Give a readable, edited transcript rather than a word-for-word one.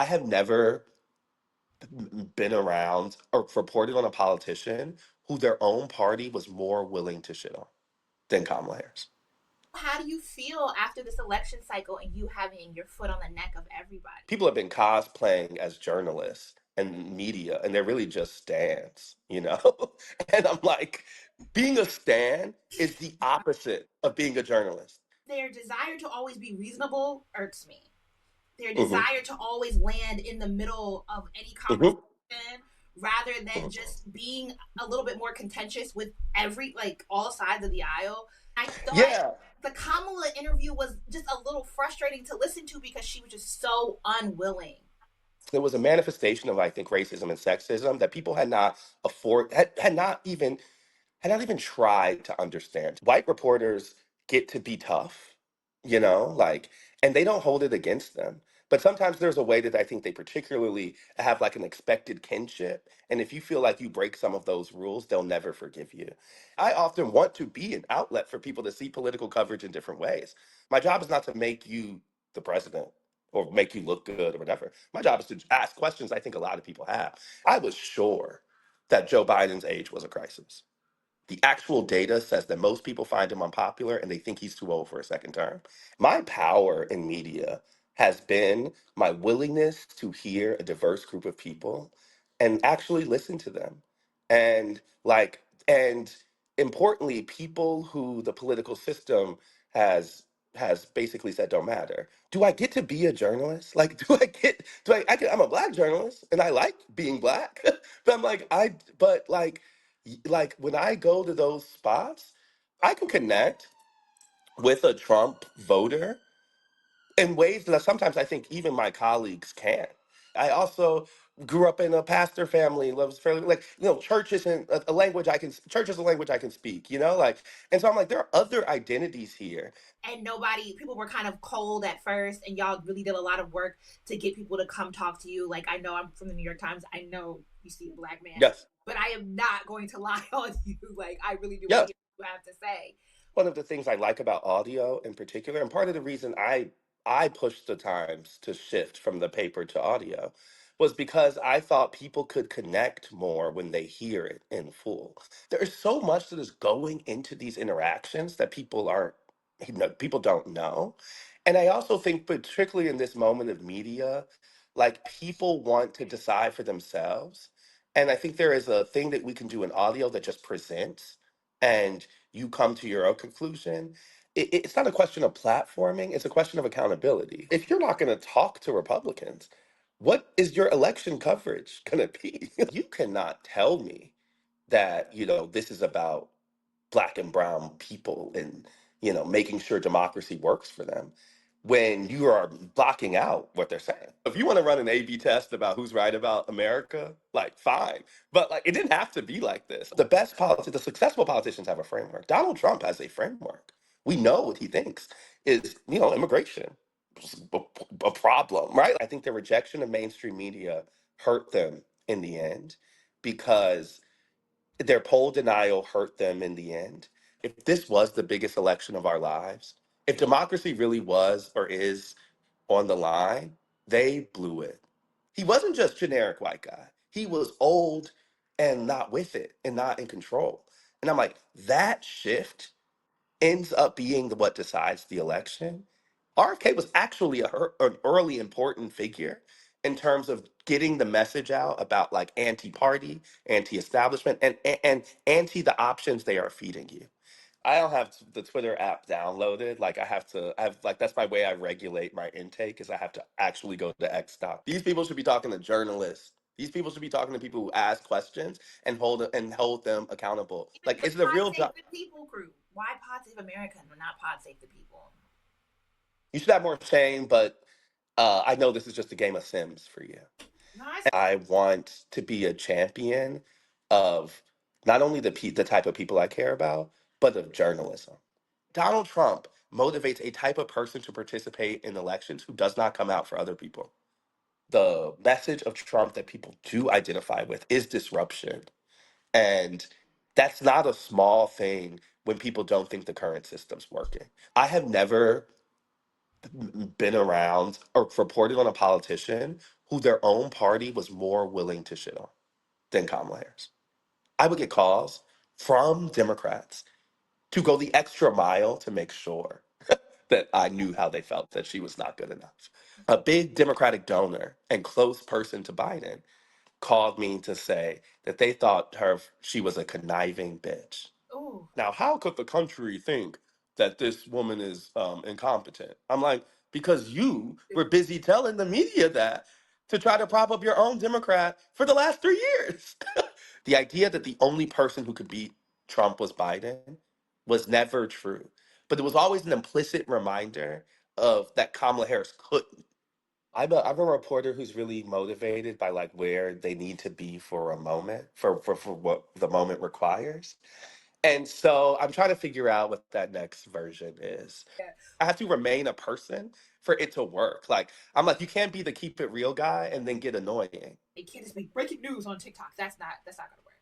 I have never been around or reported on a politician who their own party was more willing to shit on than Kamala Harris. How do you feel after this election cycle and you having your foot on the neck of everybody? People have been cosplaying as journalists and media, and they're really just stands, you know? And I'm like, being a stand is the opposite of being a journalist. Their desire to always be reasonable irks me. Their Hmm. desire to always land in the middle of any Hmm. conversation rather than just being a little bit more contentious with like all sides of the aisle. I thought Yeah, the Kamala interview was just a little frustrating to listen to because she was just so unwilling. there was a manifestation of, I think, racism and sexism that people had not had not even tried to understand. White reporters get to be tough, like, and they don't hold it against them. But sometimes there's a way that I think they particularly have like an expected kinship. And if you feel like you break some of those rules, they'll never forgive you. I often want to be an outlet for people to see political coverage in different ways. My job is not to make you the president or make you look good or whatever. My job is to ask questions I think a lot of people have. I was sure that Joe Biden's age was a crisis. The actual data says that most people find him unpopular and they think he's too old for a second term. My power in media has been my willingness to hear a diverse group of people and actually listen to them. And and importantly, people who the political system has has basically said don't matter. Do I get to be a journalist? Like, I'm a black journalist and I like being black. But I'm like, when I go to those spots, I can connect with a Trump voter in ways that sometimes I think even my colleagues can. I also grew up in a pastor family, loves fairly like church isn't a language I can church is a language I can speak, like, and so I'm like there are other identities here. And nobody, people were kind of cold at first, and y'all really did a lot of work to get people to come talk to you. Like, I know I'm from the New York Times. I know you see a black man, Yes, but I am not going to lie on you. Like, I really do want to yes. hear what you have to say. One of the things I like about audio in particular, and part of the reason I pushed the Times to shift from the paper to audio, was because I thought people could connect more when they hear it in full. There is so much that is going into these interactions that people don't know. And I also think, particularly in this moment of media, like people want to decide for themselves. And I think there is a thing that we can do in audio that just presents. And you come to your own conclusion. It's not a question of platforming, it's a question of accountability. If you're not going to talk to Republicans, what is your election coverage going to be? You cannot tell me that, this is about black and brown people and, making sure democracy works for them when you are blocking out what they're saying. If you want to run an A/B test about who's right about America, like fine. But like it didn't have to be like this. The successful politicians have a framework. Donald Trump has a framework. We know what he thinks is, immigration a, a problem, right? I think the rejection of mainstream media hurt them in the end because their poll denial hurt them in the end. If this was the biggest election of our lives, if democracy really was or is on the line, they blew it. He wasn't just generic white guy. He was old and not with it and not in control. And I'm like, that shift ends up being what decides the election. RFK was actually an early important figure in terms of getting the message out about like anti-party, anti-establishment, and anti the options they are feeding you. I don't have the Twitter app downloaded. Like I have like that's my way I regulate my intake is I have to actually go to X stop. These people should be talking to journalists. These people should be talking to people who ask questions and hold them accountable. Even Like the it's the Pod real Save job. the People group. Why Pod Save America and not Pod Save the People? You should have more shame, but I know this is just a game of Sims for you. No, I I want to be a champion of not only the type of people I care about, but of journalism. Donald Trump motivates a type of person to participate in elections who does not come out for other people. The message of Trump that people do identify with is disruption. And that's not a small thing when people don't think the current system's working. I have never been around or reported on a politician who their own party was more willing to shit on than Kamala Harris. I would get calls from Democrats to go the extra mile to make sure that I knew how they felt, that she was not good enough. A big Democratic donor and close person to Biden called me to say that they thought she was a conniving bitch. Oh, Now, how could the country think that this woman is incompetent? I'm like, because you were busy telling the media that to try to prop up your own Democrat for the last 3 years. The idea that the only person who could beat Trump was Biden was never true. But there was always an implicit reminder of that Kamala Harris couldn't. I'm a reporter who's really motivated by like where they need to be for a moment, for what the moment requires. And so I'm trying to figure out what that next version is. yeah. I have to remain a person for it to work. Like I'm like, you can't be the keep it real guy and then get annoying. It can't just be breaking news on TikTok. That's not gonna work.